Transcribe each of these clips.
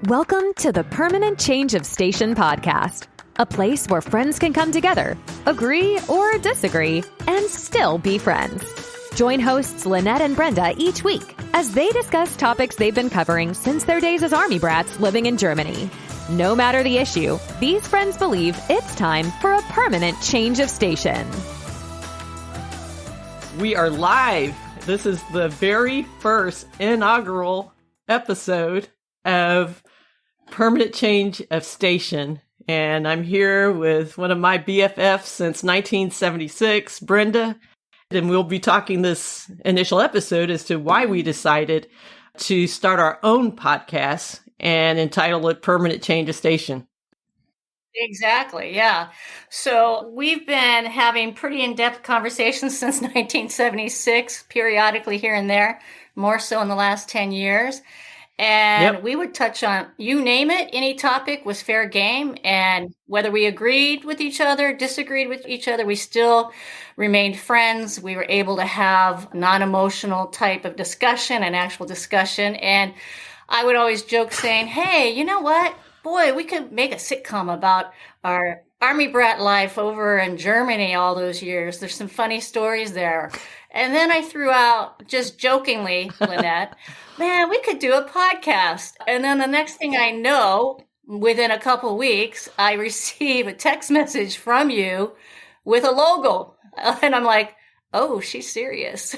Welcome to the Permanent Change of Station podcast, a place where friends can come together, agree or disagree, and still be friends. Join hosts Lynette and Brenda each week as they discuss topics they've been covering since their days as Army Brats living in Germany. No matter the issue, these friends believe it's time for a permanent change of station. We are live. This is the very first inaugural episode of Permanent Change of Station. And I'm here with one of my BFFs since 1976, Brenda. And we'll be talking this initial episode as to why we decided to start our own podcast and entitle it Permanent Change of Station. Exactly, yeah. So we've been having pretty in-depth conversations since 1976, periodically here and there, more so in the last 10 years. And we would touch on, you name it, any topic was fair game. And whether we agreed with each other, disagreed with each other, we still remained friends. We were able to have non-emotional type of discussion, an actual discussion. And I would always joke saying, hey, you know what? Boy, we could make a sitcom about our Army Brat life over in Germany all those years. There's some funny stories there. And then I threw out, just jokingly, Lynette, man, we could do a podcast. And then the next thing I know, within a couple weeks, I receive a text message from you with a logo. And I'm like, oh, she's serious.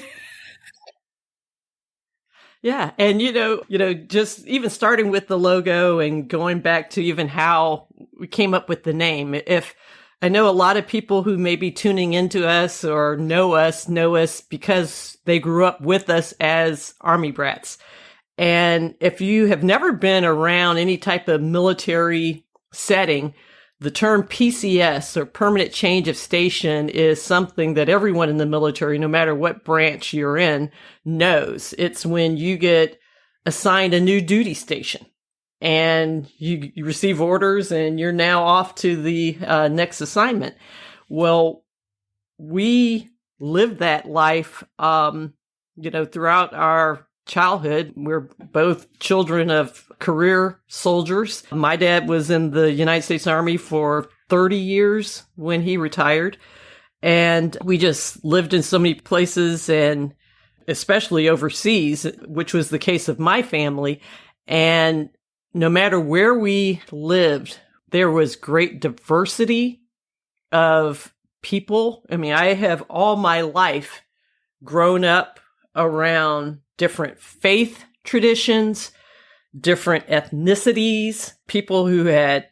Yeah. And, just even starting with the logo and going back to even how we came up with the name. If I know a lot of people who may be tuning into us or know us because they grew up with us as Army Brats. And if you have never been around any type of military setting, the term PCS, or Permanent Change of Station, is something that everyone in the military, no matter what branch you're in, knows. It's when you get assigned a new duty station and you receive orders and you're now off to the next assignment. Well, we lived that life, throughout our childhood. We're both children of career soldiers. My dad was in the United States Army for 30 years when he retired. And we just lived in so many places, and especially overseas, which was the case of my family. And no matter where we lived, there was great diversity of people. I mean, I have all my life grown up around different faith traditions, different ethnicities, people who had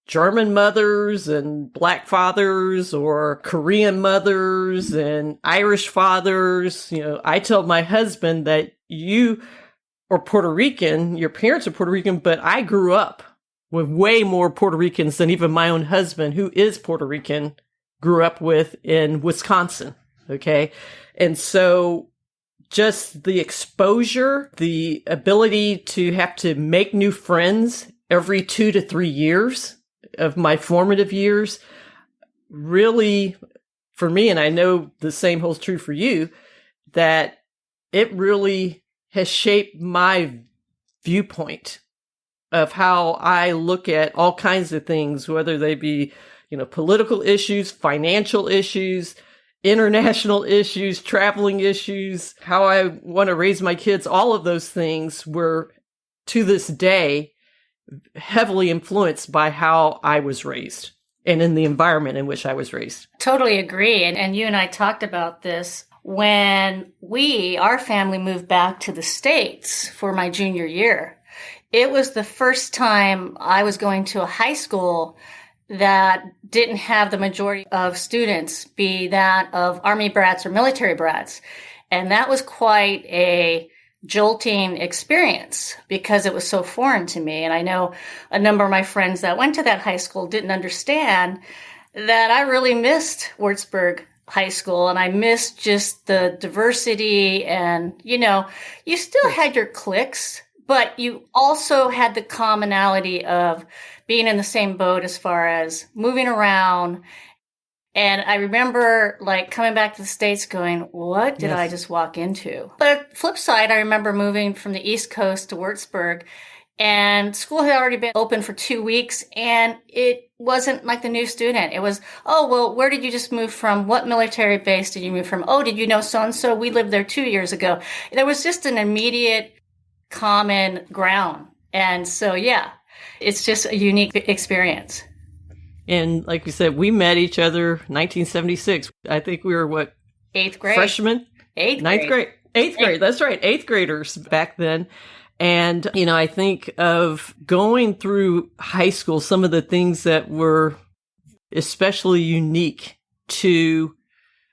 German mothers and Black fathers, or Korean mothers and Irish fathers. I tell my husband that you are Puerto Rican, your parents are Puerto Rican, but I grew up with way more Puerto Ricans than even my own husband, who is Puerto Rican, grew up with in Wisconsin. Okay. And so just the exposure, the ability to have to make new friends every 2 to 3 years of my formative years, really, for me, and I know the same holds true for you, that it really has shaped my viewpoint of how I look at all kinds of things, whether they be, political issues, financial issues, international issues, traveling issues, how I want to raise my kids. All of those things were, to this day, heavily influenced by how I was raised and in the environment in which I was raised. Totally agree. And you and I talked about this when our family moved back to the States for my junior year. It was the first time I was going to a high school that didn't have the majority of students be that of Army Brats or military brats. And that was quite a jolting experience because it was so foreign to me. And I know a number of my friends that went to that high school didn't understand that I really missed Würzburg High School, and I missed just the diversity. And, you still had your cliques, but you also had the commonality of being in the same boat as far as moving around. And I remember coming back to the States going, what did I just walk into? But flip side, I remember moving from the East Coast to Würzburg And school had already been open for 2 weeks, and it wasn't like the new student. It was, oh, well, where did you just move from? What military base did you move from? Oh, did you know so-and-so? We lived there 2 years ago. There was just an immediate common ground. And so, yeah, it's just a unique experience. And like you said, we met each other 1976. I think we were what? 8th grade. Freshmen? Ninth grade. Eighth grade. That's right. 8th graders back then. And, I think of going through high school, some of the things that were especially unique to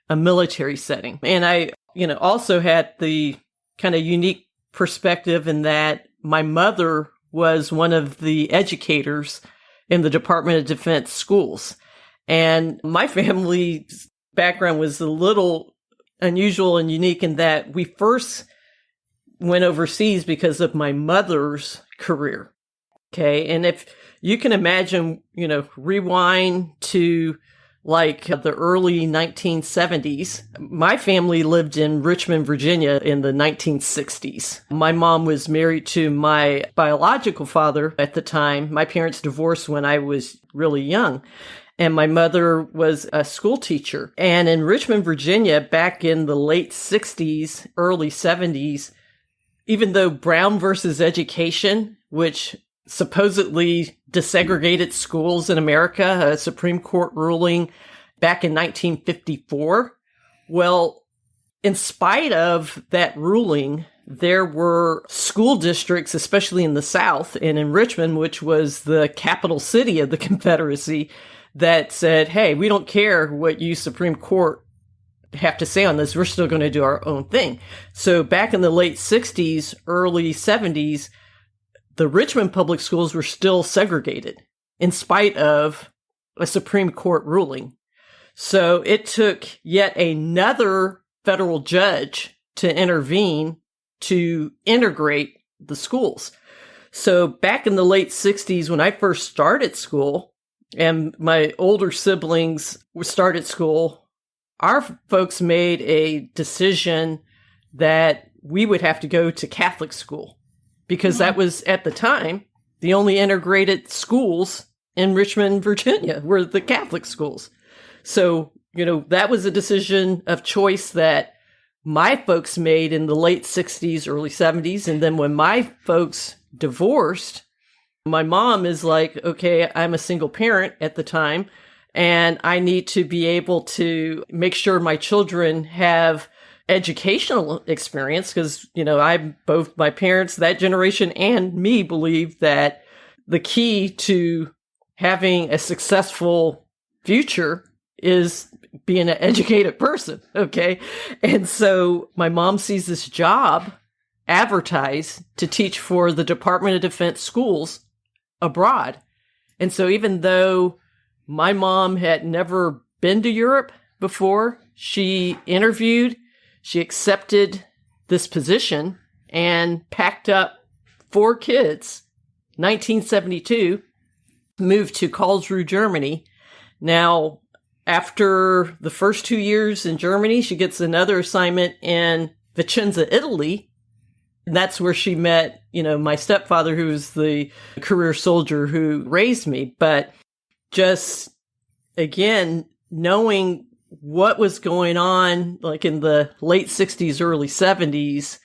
a military setting. And I, also had the kind of unique perspective in that my mother was one of the educators in the Department of Defense schools. And my family's background was a little unusual and unique in that we first went overseas because of my mother's career. Okay. And if you can imagine, rewind to like the early 1970s, my family lived in Richmond, Virginia in the 1960s. My mom was married to my biological father at the time. My parents divorced when I was really young. And my mother was a school teacher. And in Richmond, Virginia, back in the late 60s, early 70s, even though Brown versus Education, which supposedly desegregated schools in America, a Supreme Court ruling back in 1954, well, in spite of that ruling, there were school districts, especially in the South and in Richmond, which was the capital city of the Confederacy, that said, hey, we don't care what you Supreme Court have to say on this. We're still going to do our own thing. So back in the late 60s, early 70s, the Richmond public schools were still segregated in spite of a Supreme Court ruling. So it took yet another federal judge to intervene to integrate the schools. So back in the late 60s, when I first started school and my older siblings started school, our folks made a decision that we would have to go to Catholic school because that was, at the time, the only integrated schools in Richmond, Virginia were the Catholic schools. So, that was a decision of choice that my folks made in the late 60s, early 70s. And then when my folks divorced, my mom is like, okay, I'm a single parent at the time, and I need to be able to make sure my children have educational experience because, both my parents, that generation, and me believe that the key to having a successful future is being an educated person. Okay. And so my mom sees this job advertised to teach for the Department of Defense schools abroad. And so even though my mom had never been to Europe before, she interviewed, she accepted this position and packed up 4 kids, 1972, moved to Karlsruhe, Germany. Now, after the first 2 years in Germany, she gets another assignment in Vicenza, Italy. And that's where she met, my stepfather, who's the career soldier who raised me. But just, again, knowing what was going on, like in the late 60s, early 70s,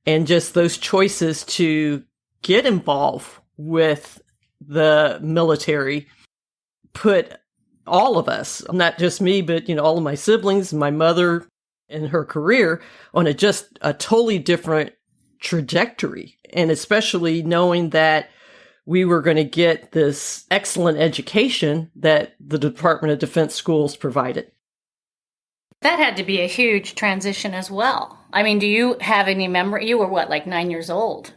and just those choices to get involved with the military put all of us, not just me, but, all of my siblings, my mother and her career on just a totally different trajectory. And especially knowing that we were going to get this excellent education that the Department of Defense schools provided. That had to be a huge transition as well. I mean, do you have any memory? You were what, like 9 years old?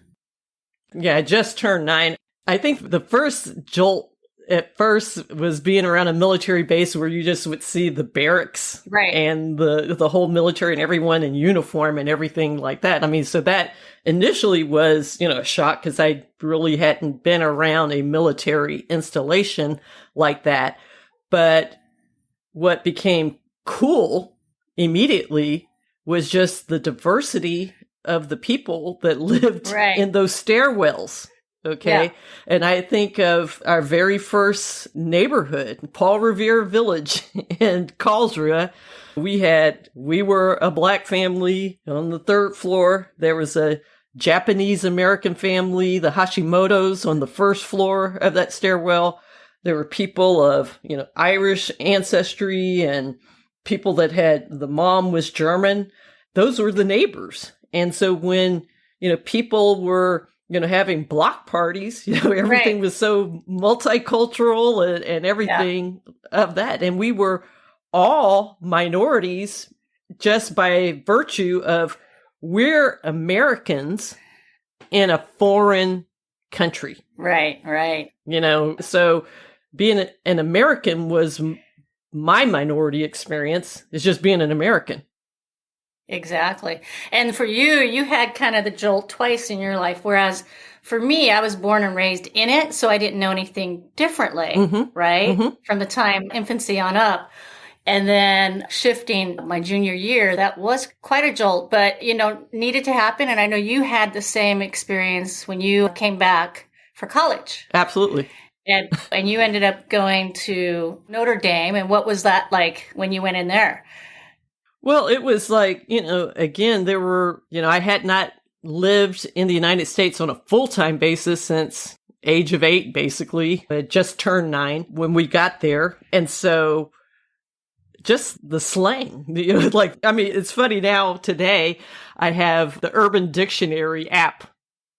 Yeah, I just turned 9. I think the first jolt at first was being around a military base where you just would see the barracks, right, and the whole military and everyone in uniform and everything like that. I mean, so that initially was, a shock because I really hadn't been around a military installation like that. But what became cool immediately was just the diversity of the people that lived in those stairwells. Okay. Yeah. And I think of our very first neighborhood, Paul Revere Village in Karlsruhe. We were a Black family on the third floor. There was a Japanese American family, the Hashimoto's, on the first floor of that stairwell. There were people of, Irish ancestry and people that the mom was German. Those were the neighbors. And so when, people were, having block parties, everything was so multicultural and everything of that. And we were all minorities just by virtue of we're Americans in a foreign country. Right, right. So being an American was my minority experience, is just being an American. Exactly. And for you, you had kind of the jolt twice in your life, whereas for me, I was born and raised in it, so I didn't know anything differently, right? From the time infancy on up. And then shifting my junior year, that was quite a jolt, but, needed to happen. And I know you had the same experience when you came back for college. Absolutely. And you ended up going to Notre Dame. And what was that like when you went in there? Well, it was like, again, there were, I had not lived in the United States on a full-time basis since age of 8, basically. I had just turned 9 when we got there. And so just the slang, it's funny now today, I have the Urban Dictionary app,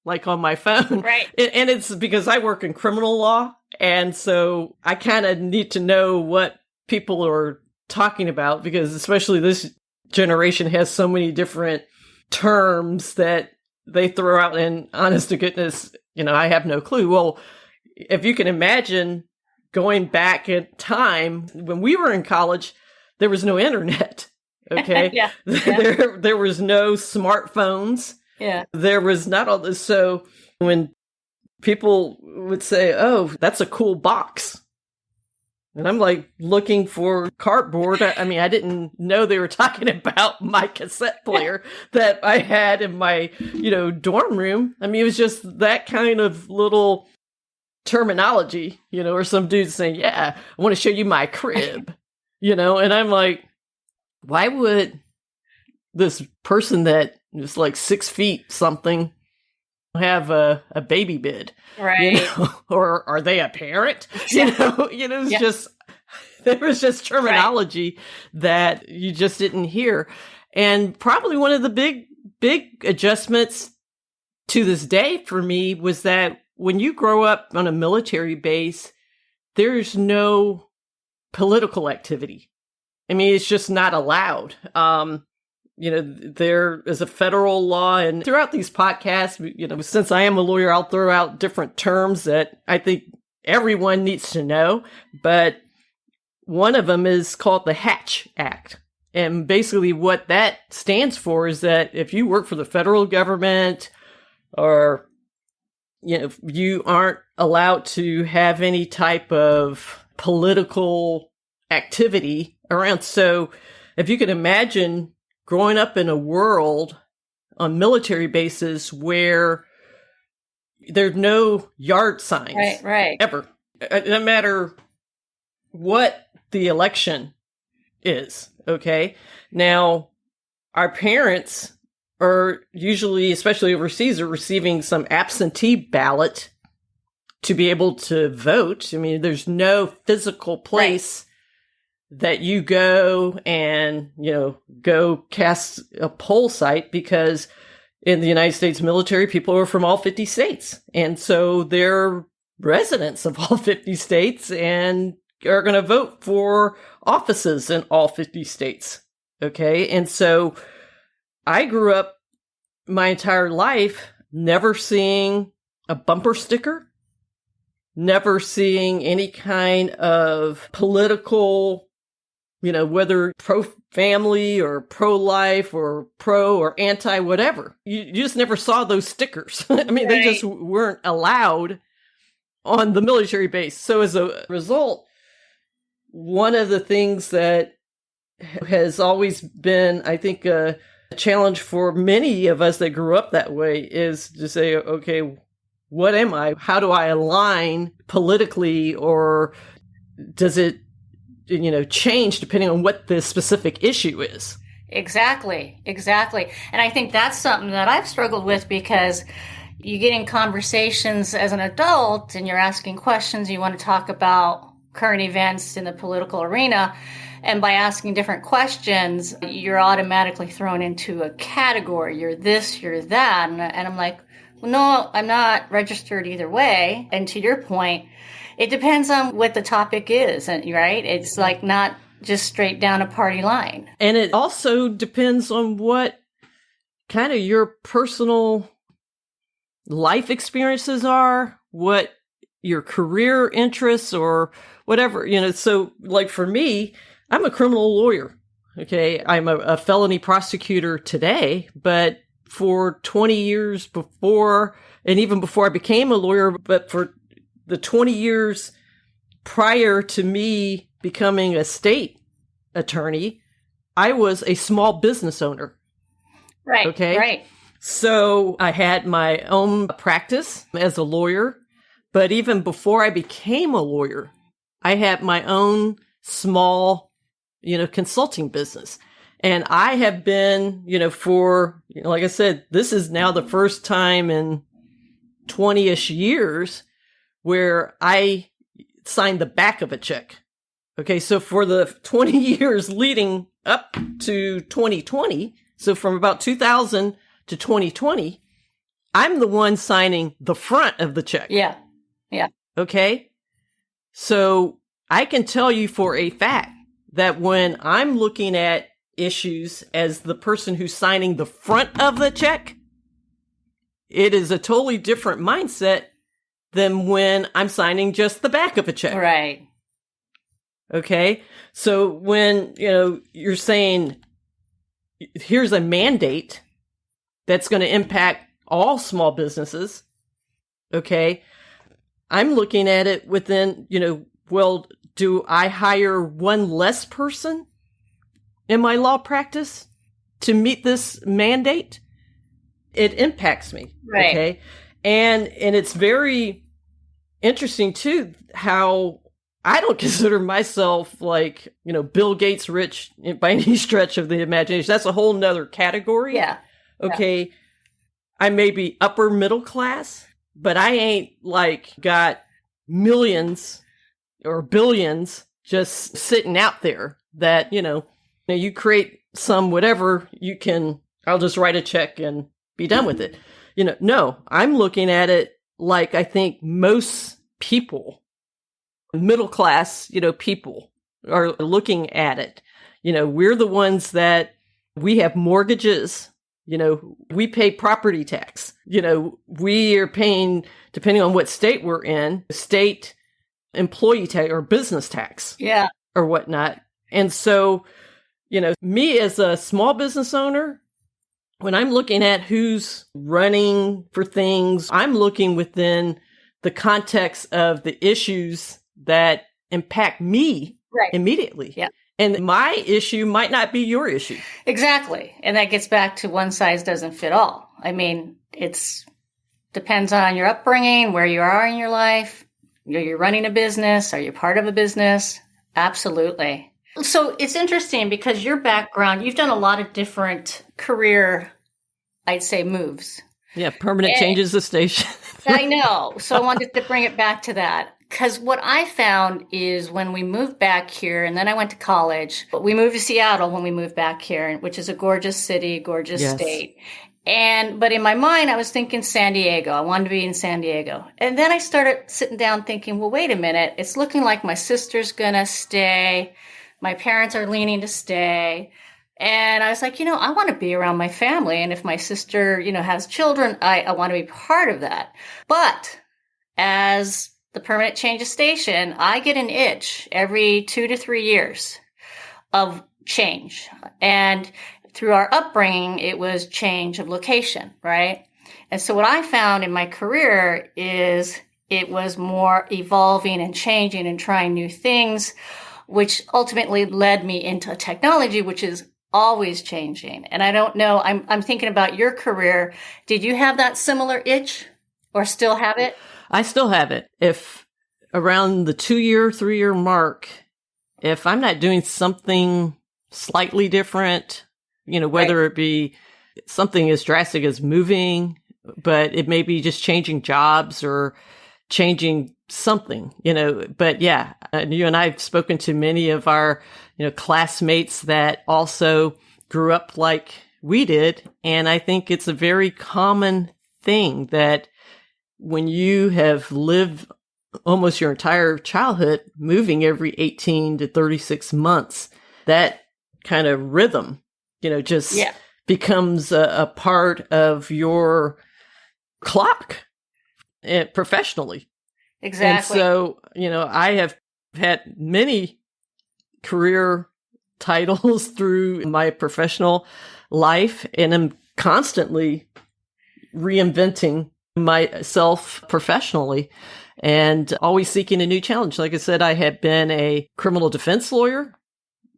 like on my phone. Right. And it's because I work in criminal law. And so I kind of need to know what people are talking about, because especially this generation has so many different terms that they throw out, and honest to goodness, I have no clue. Well, if you can imagine going back in time when we were in college, there was no internet. Okay. Yeah. There was no smartphones. Yeah. There was not all this. So when people would say, "Oh, that's a cool box," and I'm like looking for cardboard. I didn't know they were talking about my cassette player that I had in my, dorm room. It was just that kind of little terminology, or some dude saying, "Yeah, I want to show you my crib," and I'm like, why would this person that is like 6 feet something have a baby bed, right? Or are they a parent? It's just, there was just terminology that you just didn't hear. And probably one of the big adjustments to this day for me was that when you grow up on a military base, there's no political activity. It's just not allowed. There is a federal law, and throughout these podcasts, since I am a lawyer, I'll throw out different terms that I think everyone needs to know. But one of them is called the Hatch Act. And basically what that stands for is that if you work for the federal government, or, you aren't allowed to have any type of political activity around. So if you can imagine growing up in a world on military bases where there's no yard signs, right, ever, no matter what the election is. Okay. Now, our parents are usually, especially overseas, are receiving some absentee ballot to be able to vote. There's no physical place that you go and, go cast a poll site, because in the United States military, people are from all 50 states. And so they're residents of all 50 states and are going to vote for offices in all 50 states. Okay. And so I grew up my entire life never seeing a bumper sticker, never seeing any kind of political, whether pro-family or pro-life or pro or anti, whatever. You just never saw those stickers. They just weren't allowed on the military base. So as a result, one of the things that has always been, I think, a challenge for many of us that grew up that way is to say, okay, what am I? How do I align politically, or does it, change depending on what the specific issue is? Exactly. And I think that's something that I've struggled with, because you get in conversations as an adult and you're asking questions. You want to talk about current events in the political arena. And by asking different questions, you're automatically thrown into a category. You're this, you're that. And I'm like, well, no, I'm not registered either way. And to your point, it depends on what the topic is, right? It's like not just straight down a party line. And it also depends on what kind of your personal life experiences are, what your career interests or whatever, So like for me, I'm a criminal lawyer. Okay. I'm a felony prosecutor today, but for 20 years before, and even before I became a lawyer, but for the 20 years prior to me becoming a state attorney, I was a small business owner. Right. Okay. Right. So I had my own practice as a lawyer, but even before I became a lawyer, I had my own small, consulting business. And I have been, for, like I said, this is now the first time in 20-ish years where I signed the back of a check. Okay. So for the 20 years leading up to 2020, so from about 2000 to 2020, I'm the one signing the front of the check. Yeah. Yeah. Okay. So I can tell you for a fact that when I'm looking at issues as the person who's signing the front of the check, it is a totally different mindset than when I'm signing just the back of a check. Right. Okay. So when, you're saying here's a mandate that's going to impact all small businesses. Okay. I'm looking at it within, well, do I hire one less person in my law practice to meet this mandate? It impacts me. Right. Okay. And it's very interesting too, how I don't consider myself like, Bill Gates rich by any stretch of the imagination. That's a whole nother category. Yeah. Okay. Yeah. I may be upper middle class, but I ain't like got millions or billions just sitting out there that, you create some whatever you can, I'll just write a check and be done with it. No, I'm looking at it like I think most people, middle class, people are looking at it. We're the ones that we have mortgages. We pay property tax. We are paying, depending on what state we're in, state employee tax or business tax. Yeah. Or whatnot. And so, me as a small business owner, when I'm looking at who's running for things, I'm looking within the context of the issues that impact me immediately. Yeah. And my issue might not be your issue. Exactly. And that gets back to one size doesn't fit all. I mean, depends on your upbringing, where you are in your life. You're running a business. Are you part of a business? Absolutely. So it's interesting because your background, you've done a lot of different career, I'd say, moves. Yeah, permanent changes of station. I know. So I wanted to bring it back to that. Because what I found is when we moved back here, and then I went to college, but we moved to Seattle when we moved back here, which is a gorgeous city, gorgeous state. But in my mind, I was thinking San Diego. I wanted to be in San Diego. And then I started sitting down thinking, well, wait a minute. It's looking like my sister's going to stay. My parents are leaning to stay. And I was like, I want to be around my family. And if my sister, has children, I want to be part of that. But as the permanent change of station, I get an itch every 2 to 3 years of change. And through our upbringing, it was change of location, right? And so what I found in my career is it was more evolving and changing and trying new things, which ultimately led me into technology, which is always changing. And I don't know, I'm thinking about your career. Did you have that similar itch? Or still have it? I still have it. If around the 2-year, 3-year mark, if I'm not doing something slightly different, whether it be something as drastic as moving, but it may be just changing jobs or changing something, but yeah, you and I have spoken to many of our, classmates that also grew up like we did. And I think it's a very common thing that when you have lived almost your entire childhood moving every 18 to 36 months, that kind of rhythm, just becomes a part of your clock professionally. Exactly. And so, I have had many career titles through my professional life, and I'm constantly reinventing myself professionally and always seeking a new challenge. Like I said, I had been a criminal defense lawyer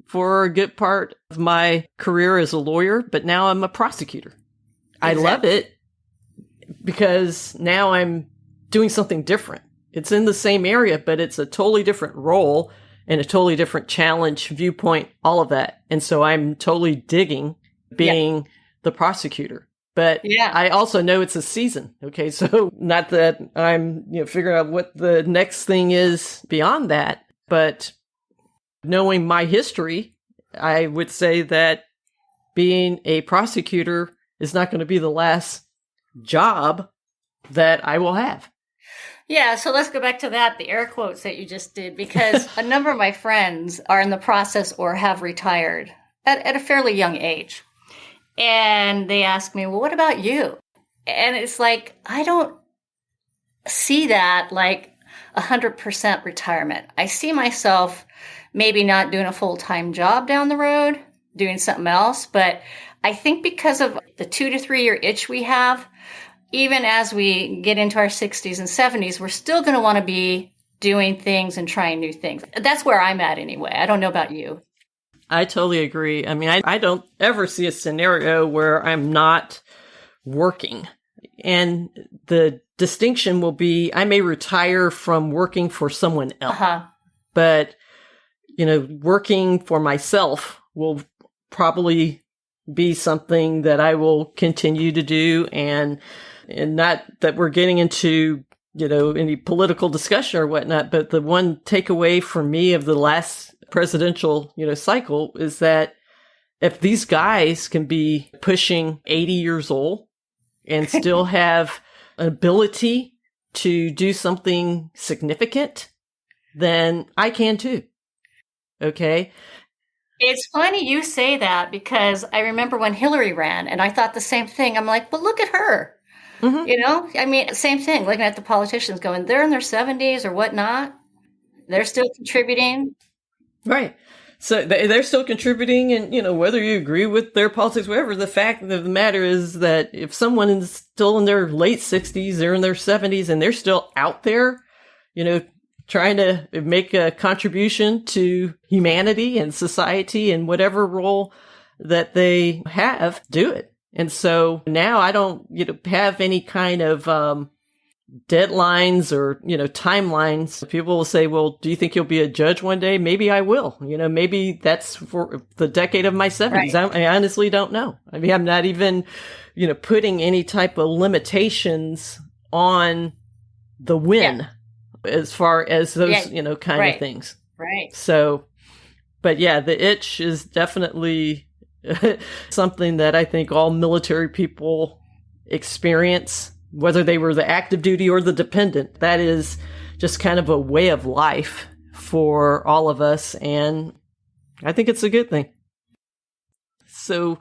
for a good part of my career as a lawyer, but now I'm a prosecutor. Exactly. I love it because now I'm doing something different. It's in the same area, but it's a totally different role and a totally different challenge, viewpoint, all of that. And so I'm totally digging being the prosecutor. But I also know it's a season. Okay. So not that I'm, figuring out what the next thing is beyond that, but knowing my history, I would say that being a prosecutor is not going to be the last job that I will have. Yeah, so let's go back to that, the air quotes that you just did, because a number of my friends are in the process or have retired at a fairly young age. And they ask me, well, what about you? And it's like, I don't see that like 100% retirement. I see myself maybe not doing a full-time job down the road, doing something else. But I think because of the 2 to 3 year itch we have, even as we get into our 60s and 70s, we're still going to want to be doing things and trying new things. That's where I'm at anyway. I don't know about you. I totally agree. I mean, I don't ever see a scenario where I'm not working. And the distinction will be, I may retire from working for someone else, but, working for myself will probably be something that I will continue to do. And not that we're getting into, any political discussion or whatnot, but the one takeaway for me of the last presidential, cycle is that if these guys can be pushing 80 years old and still have an ability to do something significant, then I can too. Okay. It's funny you say that because I remember when Hillary ran and I thought the same thing. I'm like, well, look at her. Mm-hmm. Same thing, looking at the politicians going, they're in their 70s or whatnot. They're still contributing. Right. So they're still contributing. And, whether you agree with their politics, whatever, the fact of the matter is that if someone is still in their late 60s, they're in their 70s, and they're still out there, trying to make a contribution to humanity and society and whatever role that they have, do it. And so now I don't, have any kind of deadlines or, timelines. People will say, well, do you think you'll be a judge one day? Maybe I will. Maybe that's for the decade of my 70s. Right. I honestly don't know. I mean, I'm not even, putting any type of limitations on the win as far as those, kind of things. Right. So, but yeah, the itch is definitely something that I think all military people experience, whether they were the active duty or the dependent. That is just kind of a way of life for all of us. And I think it's a good thing. So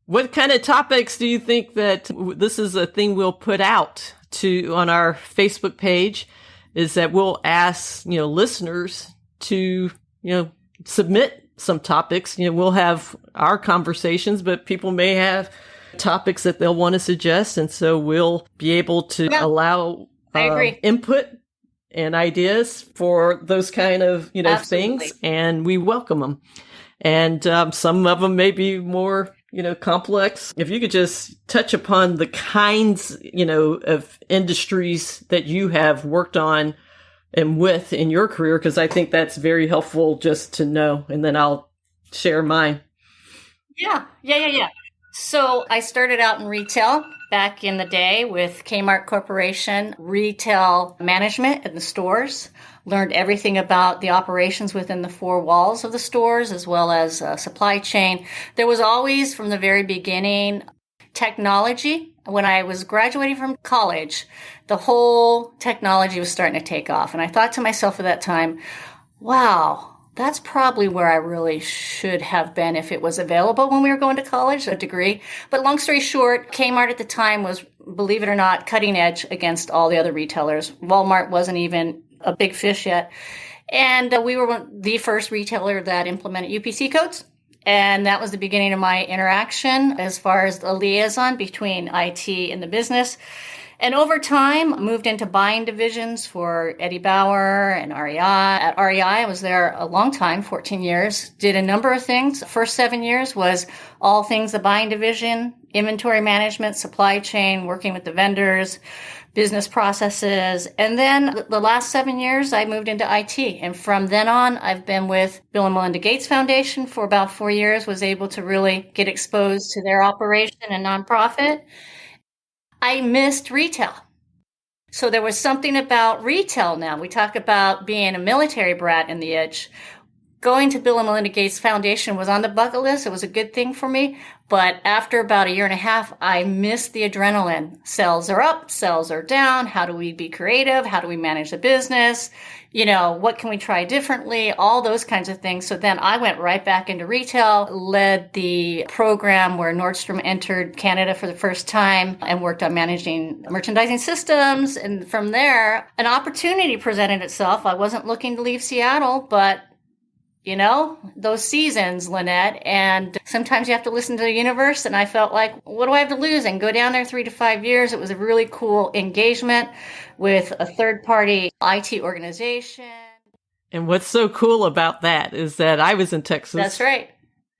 what kind of topics do you think that this is a thing we'll put out on our Facebook page, is that we'll ask, listeners to, submit some topics. We'll have our conversations, but people may have topics that they'll want to suggest. And so we'll be able to allow input and ideas for those kind of, things. And we welcome them. And some of them may be more, complex. If you could just touch upon the kinds, of industries that you have worked on and with in your career, because I think that's very helpful just to know. And then I'll share mine. Yeah. So I started out in retail back in the day with Kmart Corporation, retail management in the stores, learned everything about the operations within the four walls of the stores, as well as supply chain. There was always, from the very beginning, technology. When I was graduating from college, the whole technology was starting to take off. And I thought to myself at that time, wow, that's probably where I really should have been if it was available when we were going to college, a degree. But long story short, Kmart at the time was, believe it or not, cutting edge against all the other retailers. Walmart wasn't even a big fish yet. And we were the first retailer that implemented UPC codes. And that was the beginning of my interaction as far as the liaison between IT and the business. And over time, moved into buying divisions for Eddie Bauer and REI. At REI, I was there a long time, 14 years, did a number of things. The first 7 years was all things the buying division, inventory management, supply chain, working with the vendors, business processes. And then the last 7 years, I moved into IT. And from then on, I've been with Bill and Melinda Gates Foundation for about 4 years, was able to really get exposed to their operation and nonprofit. I missed retail. So there was something about retail now. We talk about being a military brat in the itch. Going to Bill and Melinda Gates Foundation was on the bucket list. It was a good thing for me. But after about a year and a half, I missed the adrenaline. Sales are up, sales are down. How do we be creative? How do we manage the business? What can we try differently? All those kinds of things. So then I went right back into retail, led the program where Nordstrom entered Canada for the first time and worked on managing merchandising systems. And from there, an opportunity presented itself. I wasn't looking to leave Seattle, but those seasons, Lynette, and sometimes you have to listen to the universe. And I felt like, what do I have to lose? And go down there 3 to 5 years. It was a really cool engagement with a third-party IT organization. And what's so cool about that is that I was in Texas. That's right.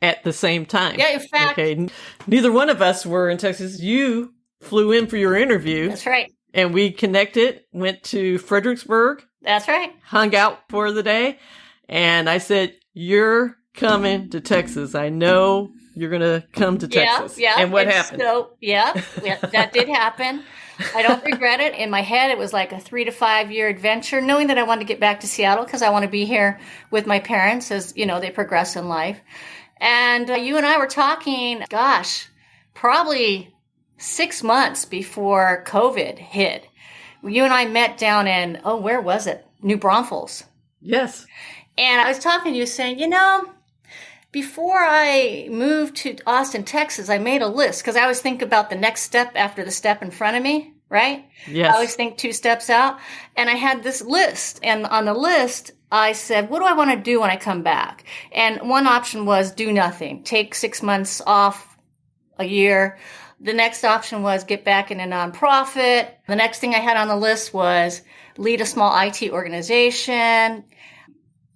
At the same time. Yeah, in fact. Okay. Neither one of us were in Texas. You flew in for your interview. That's right. And we connected, went to Fredericksburg. That's right. Hung out for the day. And I said, you're coming to Texas. I know you're going to come to Texas. Yeah. And what happened? So, that did happen. I don't regret it. In my head, it was like a 3 to 5 year adventure, knowing that I wanted to get back to Seattle because I want to be here with my parents as, they progress in life. And you and I were talking, probably 6 months before COVID hit. You and I met down in, where was it? New Braunfels. Yes. And I was talking to you saying, before I moved to Austin, Texas, I made a list because I always think about the next step after the step in front of me, right? Yes. I always think 2 steps out. And I had this list. And on the list, I said, what do I want to do when I come back? And one option was do nothing, take 6 months off, a year. The next option was get back in a nonprofit. The next thing I had on the list was lead a small IT organization.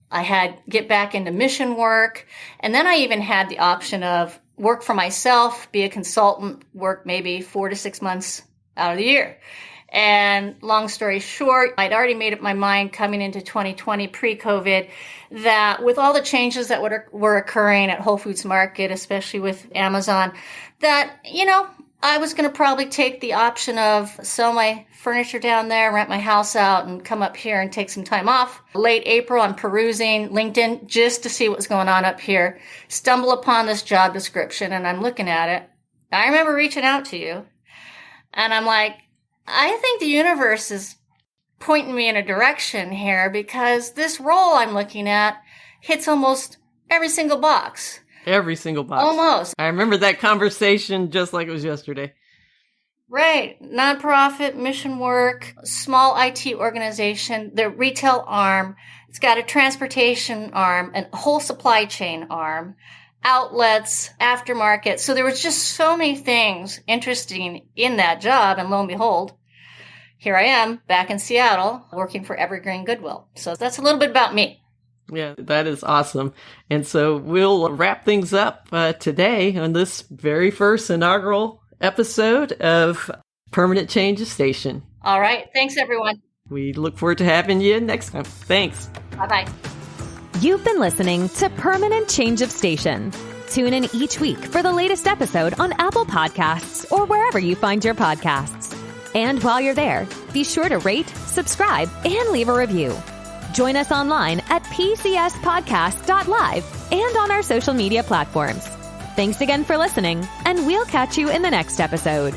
I had get back into mission work. And then I even had the option of work for myself, be a consultant, work maybe 4 to 6 months out of the year. And long story short, I'd already made up my mind coming into 2020 pre-COVID that with all the changes that were occurring at Whole Foods Market, especially with Amazon, that, I was going to probably take the option of sell my furniture down there, rent my house out, and come up here and take some time off. Late April, I'm perusing LinkedIn just to see what's going on up here. Stumble upon this job description, and I'm looking at it. I remember reaching out to you, and I'm like, I think the universe is pointing me in a direction here because this role I'm looking at hits almost every single box. Every single box. Almost. I remember that conversation just like it was yesterday. Right. Nonprofit, mission work, small IT organization, the retail arm. It's got a transportation arm, a whole supply chain arm, outlets, aftermarket. So there was just so many things interesting in that job. And lo and behold, here I am back in Seattle working for Evergreen Goodwill. So that's a little bit about me. Yeah, that is awesome. And so we'll wrap things up today on this very first inaugural episode of Permanent Change of Station. All right. Thanks, everyone. We look forward to having you next time. Thanks. Bye-bye. You've been listening to Permanent Change of Station. Tune in each week for the latest episode on Apple Podcasts or wherever you find your podcasts. And while you're there, be sure to rate, subscribe, and leave a review. Join us online at pcspodcast.live and on our social media platforms. Thanks again for listening, and we'll catch you in the next episode.